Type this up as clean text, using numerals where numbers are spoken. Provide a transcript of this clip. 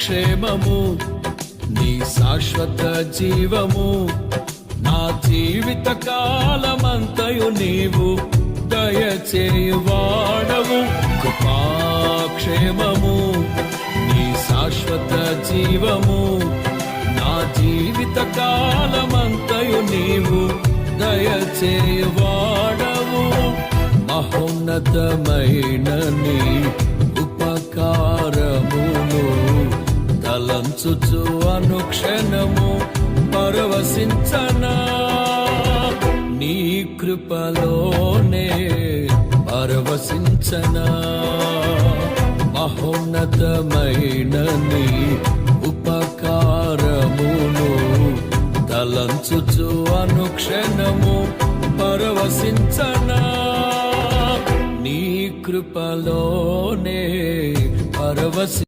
క్షేమము నీ శాశ్వత జీవము నా జీవిత కాలమంతయు నీవు దయచేయువాడవు. కృపాక్షేమము నీ శాశ్వత జీవము నా జీవిత కాలమంతయు నీవు దయచేయువాడవు. మహోన్నతమైన నీ ఉపకారమును తలంచుచు అనుక్షణము పరవశించనా నీ కృపలోనే పరవశించనా. మహోన్నతమైన నీ ఉపకారమును తలంచుచు అనుక్షణము పరవశించనా నీ కృపలోనే పరవశి